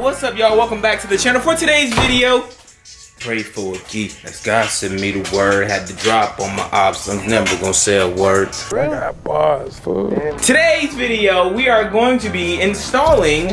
What's up, y'all? Welcome back to the channel. For today's video, pray for a geek. As God sent me the word, had to drop on my ops. I'm never gonna say a word. I got bars, fool. Today's video, we are going to be installing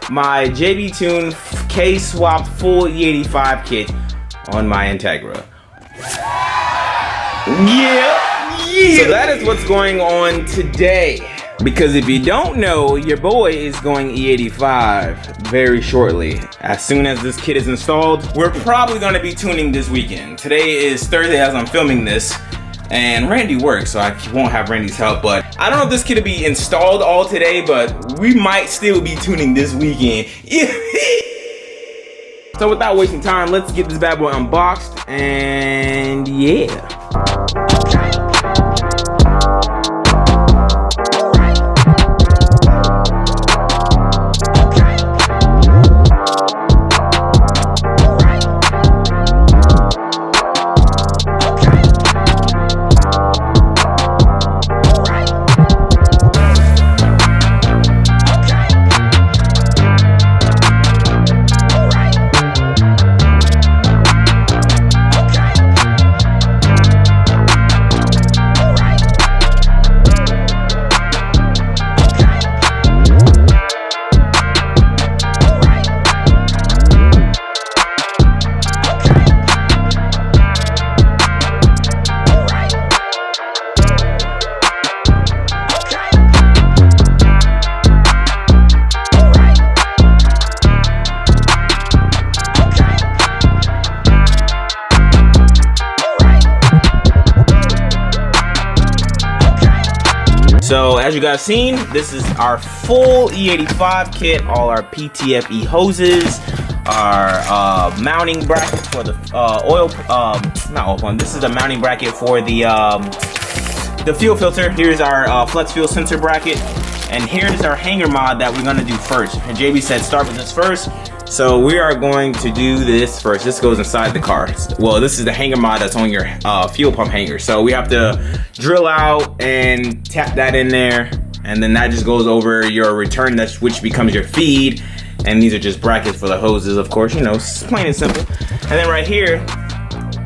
my JBtuned K-Swap full E85 kit on my Integra. Yeah. So that is what's going on today. Because if you don't know, your boy is going E85 very shortly. As soon as this kit is installed, we're probably gonna be tuning this weekend. Today is Thursday as I'm filming this, and Randy works, so I won't have Randy's help, but I don't know if this kit will be installed all today, but we might still be tuning this weekend. So without wasting time, let's get this bad boy unboxed, and yeah. So as you guys seen, this is our full E85 kit, all our PTFE hoses, our mounting bracket for the not oil pump. This is the mounting bracket for the fuel filter. Here's our flex fuel sensor bracket, and here's our Hangar Mod that we're gonna do first. And JB said start with this first. So we are going to do this first. This goes inside the car. Well, this is the Hangar Mod that's on your fuel pump hanger. So we have to drill out and tap that in there, and then that just goes over your return, which becomes your feed. And these are just brackets for the hoses, of course, you know, it's plain and simple. And then right here,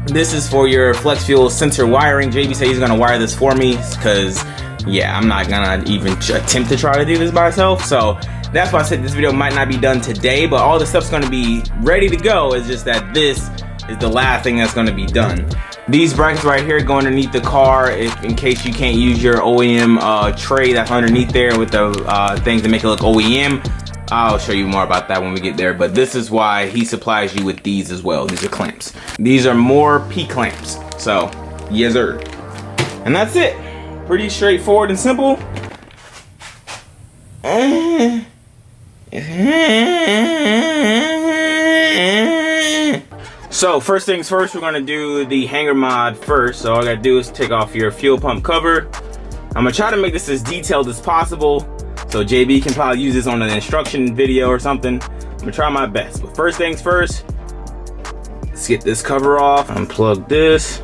this is for your flex fuel sensor wiring. JB said he's gonna wire this for me, because yeah, I'm not gonna even attempt to try to do this by myself. So that's why I said this video might not be done today, but all the stuff's gonna be ready to go. It's just that this is the last thing that's gonna be done. These brackets right here go underneath the car in case you can't use your OEM tray that's underneath there with the things that make it look OEM. I'll show you more about that when we get there, but this is why he supplies you with these as well. These are clamps. These are more P clamps. So, yes sir. And that's it. Pretty straightforward and simple. So first things first, we're gonna do the Hangar Mod first. So all I gotta do is take off your fuel pump cover. I'm gonna try to make this as detailed as possible, so JB can probably use this on an instruction video or something. I'm gonna try my best, but first things first, let's get this cover off, unplug this.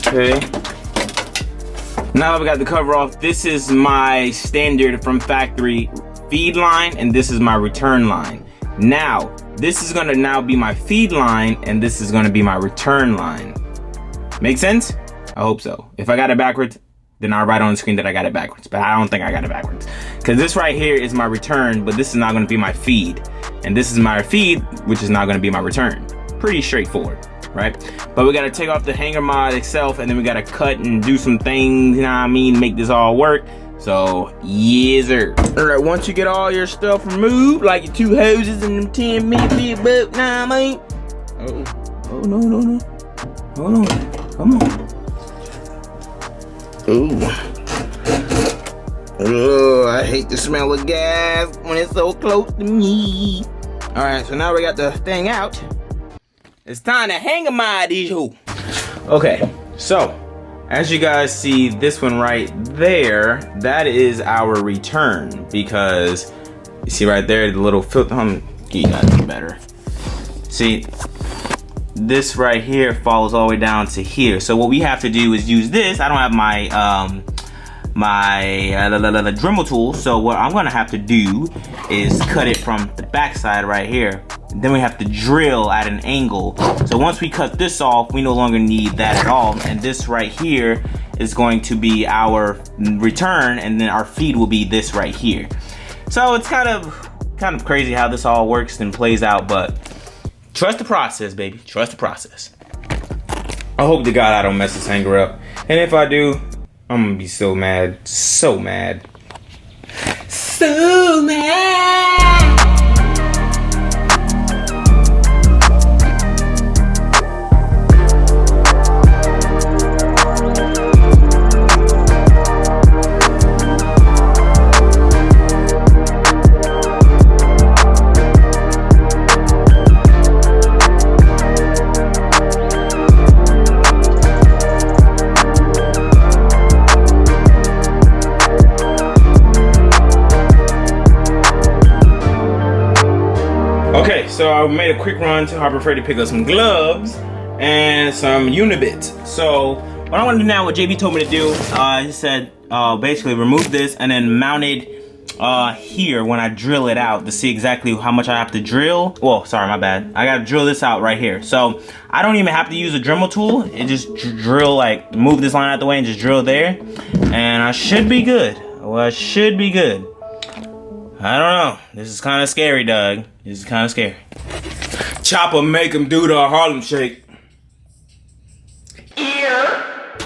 Okay. Now that we got the cover off, this is my standard from factory feed line, and this is my return line. Now, this is gonna now be my feed line, and this is gonna be my return line. Make sense? I hope so. If I got it backwards, then I'll write on the screen that I got it backwards, but I don't think I got it backwards. Because this right here is my return, but this is not gonna be my feed. And this is my feed, which is not gonna be my return. Pretty straightforward, right? But we gotta take off the Hangar Mod itself, and then we gotta cut and do some things, you know what I mean, make this all work. So, yes sir. Alright, once you get all your stuff removed, like your two hoses and them 10mm book, nah I mean. Oh no. Hold on. Come on. Oh, I hate the smell of gas when it's so close to me. Alright, so now we got the thing out. It's time to Hangar Mod these hoes. Okay, so as you guys see, this one right there, that is our return, because you see right there the little filter. You guys do better. See, this right here follows all the way down to here. So what we have to do is use this. I don't have my my Dremel tool. So what I'm gonna have to do is cut it from the back side right here. Then we have to drill at an angle. So once we cut this off, we no longer need that at all. And this right here is going to be our return, and then our feed will be this right here. So it's kind of crazy how this all works and plays out, but trust the process, baby. Trust the process. I hope to God I don't mess this hanger up. And if I do, I'm gonna be so mad. So mad. So mad. Okay, so I made a quick run to Harbor Freight to pick up some gloves and some unibits. So what I want to do now, what JB told me to do, he said basically remove this and then mount it here when I drill it out to see exactly how much I have to drill. Well, sorry, my bad. I gotta drill this out right here. So I don't even have to use a Dremel tool. It just drill, like move this line out the way and just drill there. And I should be good. Well, I should be good. I don't know. This is kind of scary, Doug. This is kind of scary. Chopper make him do the Harlem Shake.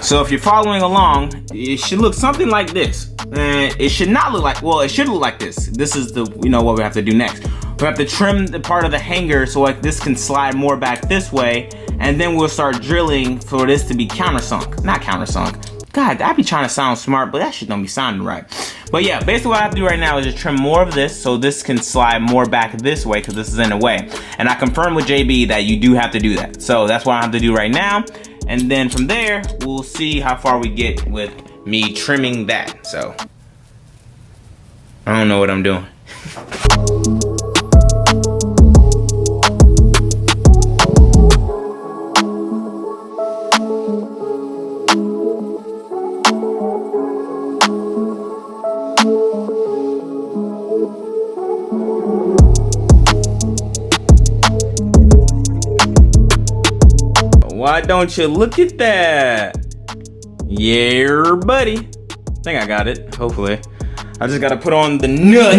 So if you're following along, it should look something like this. And it should not look like, well, it should look like this. This is the, you know, what we have to do next. We have to trim the part of the hanger so like this can slide more back this way. And then we'll start drilling for this to be countersunk. Not countersunk. God, I be trying to sound smart, but that shit don't be sounding right. But yeah, basically what I have to do right now is just trim more of this so this can slide more back this way because this is in the way. And I confirmed with JB that you do have to do that. So that's what I have to do right now. And then from there, we'll see how far we get with me trimming that. So I don't know what I'm doing. Why don't you look at that? Yeah, buddy. I think I got it, hopefully. I just gotta put on the nut.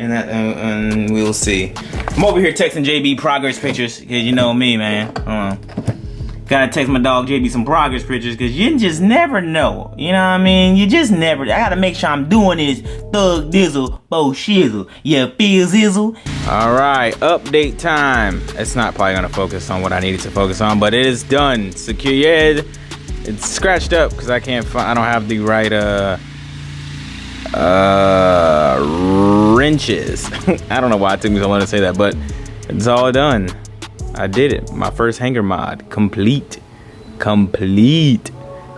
And we'll see. I'm over here texting JB progress pictures, cause you know me, man. Gotta text my dog JB some progress pictures, cause you just never know. You know what I mean? You just never. I gotta make sure I'm doing this thug dizzle, bo shizzle. Yeah, feel zizzle. All right, update time. It's not probably gonna focus on what I needed to focus on, but it is done. Secure. Yeah, it's scratched up because I can't find. I don't have the right wrenches. I don't know why it took me so long to say that, but it's all done. I did it. My first hanger mod complete.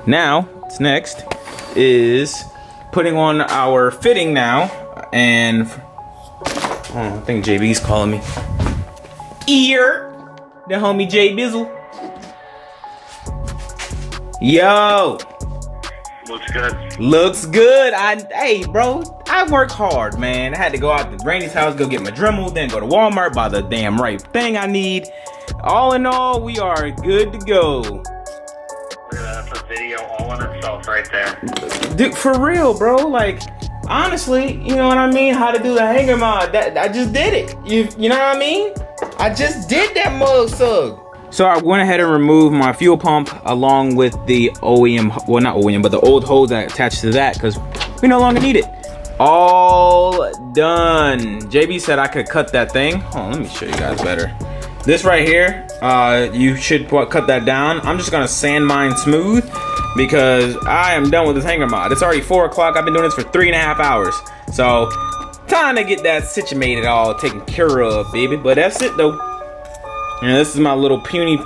Now, what's next is putting on our fitting now, and I think JB's calling me. The homie J Bizzle. Yo. Looks good. Looks good. Hey, bro, I worked hard, man. I had to go out to Granny's house, go get my Dremel, then go to Walmart, buy the damn right thing I need. All in all, we are good to go. Look at that. That's a video all in itself right there. Dude, for real, bro. Like, honestly, you know what I mean? How to do the hanger mod. I just did it. You know what I mean? I just did that mug sug. So I went ahead and removed my fuel pump along with the OEM, well not OEM, but the old hose that attached to that because we no longer need it. All done. JB said I could cut that thing. Hold on, let me show you guys better. This right here, you should cut that down. I'm just gonna sand mine smooth because I am done with this hanger mod. It's already 4 o'clock. I've been doing this for 3.5 hours. So time to get that situated all taken care of, baby. But that's it though. And this is my little puny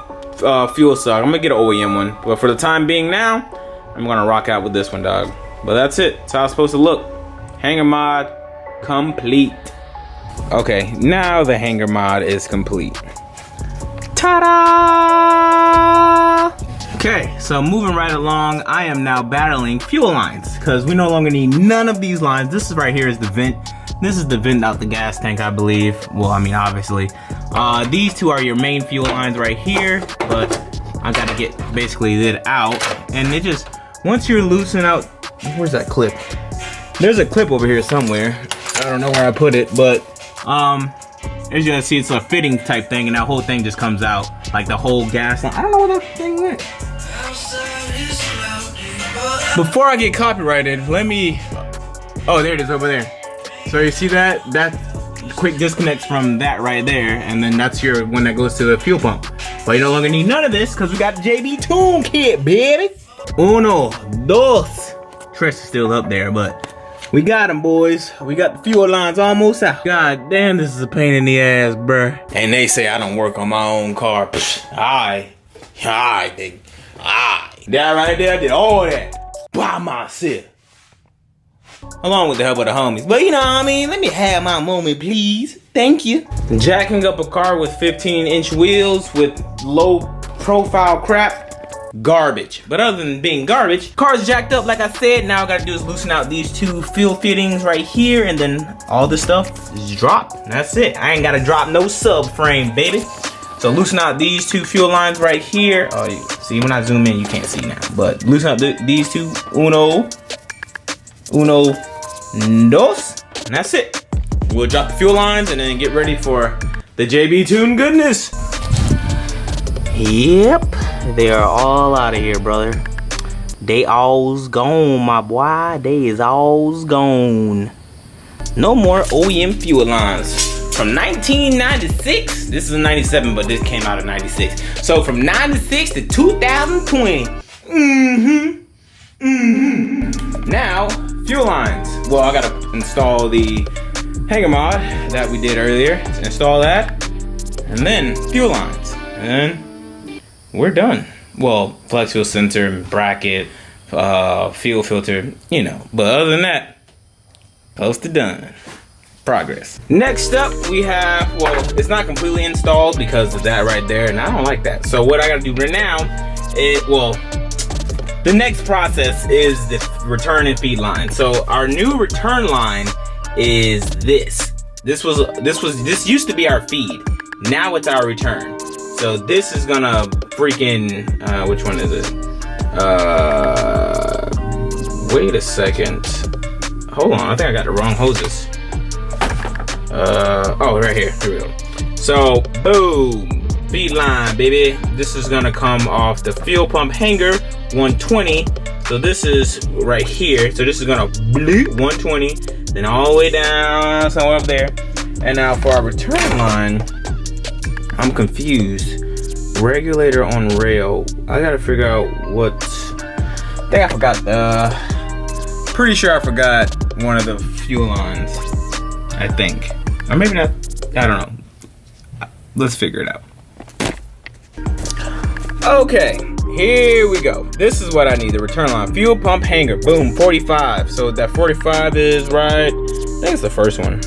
fuel suck. I'm gonna get an OEM one. But for the time being now, I'm gonna rock out with this one, dog. But that's it. That's how it's supposed to look. Hanger mod complete. Okay, now the hanger mod is complete. Ta-da! Okay, so moving right along, I am now battling fuel lines because we no longer need none of these lines. This is right here is the vent. This is the vent out the gas tank, I believe. Well, I mean, obviously. These two are your main fuel lines right here, but I gotta get basically it out. And it just, once you're loosening out, where's that clip? There's a clip over here somewhere. I don't know where I put it, but as you can see, it's a fitting type thing, and that whole thing just comes out, like the whole gas line. I don't know where that thing went. Before I get copyrighted, let me, oh, there it is over there. So you see that? That quick disconnects from that right there, and then that's your one that goes to the fuel pump. But you no longer need none of this because we got the JBtuned kit, baby. Uno, dos. Tress is still up there, but we got them, boys. We got the fuel lines almost out. God damn, this is a pain in the ass, bruh. And they say I don't work on my own car. That right there, I did all that by myself. Along with the help of the homies. But you know what I mean? Let me have my moment, please. Thank you. Jacking up a car with 15-inch wheels with low profile crap. Garbage. But other than being garbage, car's jacked up like I said. Now all I gotta do is loosen out these two fuel fittings right here, and then all the stuff is dropped. That's it. I ain't gotta drop no subframe, baby. So loosen out these two fuel lines right here. Oh, you see, when I zoom in, you can't see now. But loosen out these two. Uno, dos, and that's it. We'll drop the fuel lines and then get ready for the JBtuned goodness. Yep, they are all out of here, brother. They all's gone, my boy. They is all's gone. No more OEM fuel lines. From 1996, this is 97, but this came out in 96. So from 96 to 2020. Now, fuel lines. Well, I gotta install the Hangar Mod that we did earlier. Install that, and then fuel lines, and then we're done. Well, flex fuel sensor, bracket, fuel filter, you know. But other than that, close to done. Progress. Next up, we have, well, it's not completely installed because of that right there, and I don't like that. So what I gotta do right now is, well, the next process is the return and feed line. So our new return line is this. This used to be our feed. Now it's our return. So this is gonna freaking, which one is it? Wait a second. Hold on, I think I got the wrong hoses. Oh, right here, here we go. So, boom, feed line, baby. This is gonna come off the fuel pump hanger, 120. So this is right here. So this is gonna bleep 120, then all the way down, somewhere up there. And now for our return line, I'm confused. Regulator on rail. I gotta figure out what, I think I forgot, pretty sure I forgot one of the fuel lines, I think. Or maybe not, I don't know. Let's figure it out. Okay, here we go. This is what I need, the return line. Fuel pump hanger, boom, 45. So that 45 is right, I think it's the first one.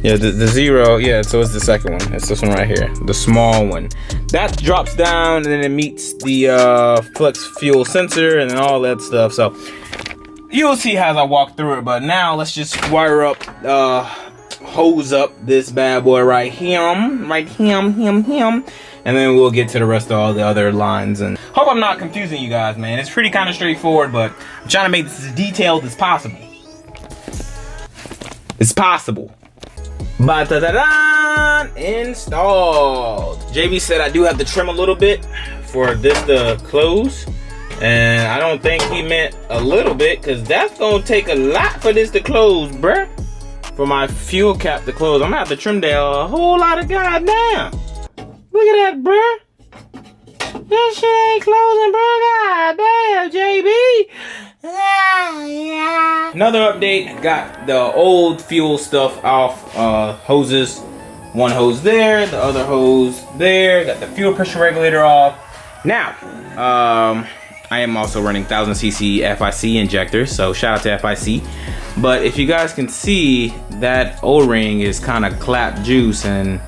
Yeah, the zero, yeah, so it's the second one. It's this one right here, the small one. That drops down and then it meets the flex fuel sensor and all that stuff. So you'll see as I walk through it, but now let's just wire up, hose up this bad boy right here, and then we'll get to the rest of all the other lines. And hope I'm not confusing you guys, man. It's pretty kind of straightforward, but I'm trying to make this as detailed as possible. It's possible. Ba-da-da-da! Installed. JB said I do have to trim a little bit for this to close. And I don't think he meant a little bit, because that's going to take a lot for this to close, bruh. For my fuel cap to close. I'm going to have to trim that a whole lot of goddamn. Look at that, bruh. This shit ain't closing, bruh. Goddamn, JB. Another update. Got the old fuel stuff off hoses. One hose there, the other hose there. Got the fuel pressure regulator off. Now, I am also running 1000cc FIC injector, so shout out to FIC. But if you guys can see, that O-ring is kind of clapped juice, and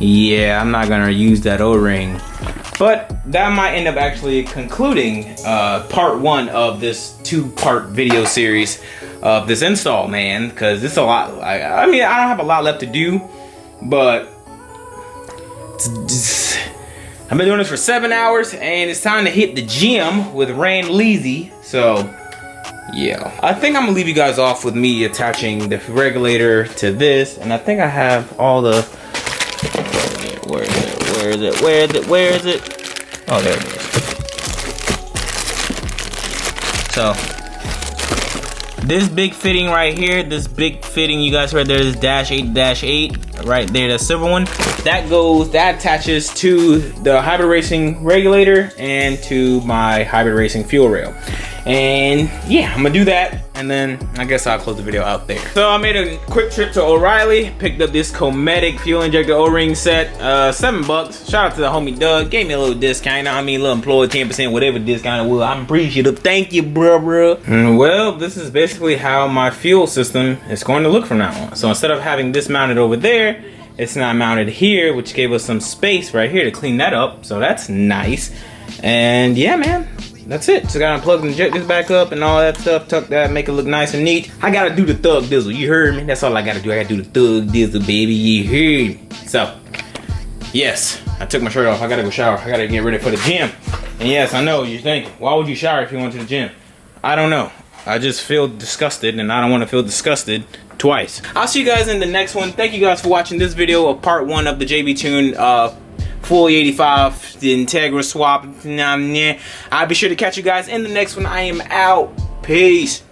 yeah, I'm not gonna use that O-ring But that might end up actually concluding part 1 of this 2-part video series of this install, man, because it's a lot. I mean, I don't have a lot left to do, but I've been doing this for 7 hours, and it's time to hit the gym with Rand Leezy. So yeah, I think I'm gonna leave you guys off with me attaching the regulator to this, and I think I have all the, where is it? Oh, there it is. So this big fitting right here, this big fitting you guys right there, this -8 right there, the silver one, that attaches to the hybrid racing regulator and to my hybrid racing fuel rail. And yeah, I'm gonna do that, and then I guess I'll close the video out there. So I made a quick trip to O'Reilly, picked up this Kinetic fuel injector O-ring set, $7. Shout out to the homie Doug, gave me a little discount. You know, I mean, a little employee 10%, whatever discount it was. I'm appreciative. Thank you, bro. Well, this is basically how my fuel system is going to look from now on. So instead of having this mounted over there, it's not mounted here, which gave us some space right here to clean that up. So that's nice. And yeah, man. That's it. Just gotta unplug and inject this back up and all that stuff. Tuck that, make it look nice and neat. I gotta do the thug dizzle. You heard me? That's all I gotta do. I gotta do the thug dizzle, baby. You heard me? So, yes, I took my shirt off. I gotta go shower. I gotta get ready for the gym. And yes, I know you're thinking, why would you shower if you went to the gym? I don't know. I just feel disgusted, and I don't want to feel disgusted twice. I'll see you guys in the next one. Thank you guys for watching this video of part 1 of the JBtuned full E85 the Integra swap. I'll be sure to catch you guys in the next one. I am out. Peace.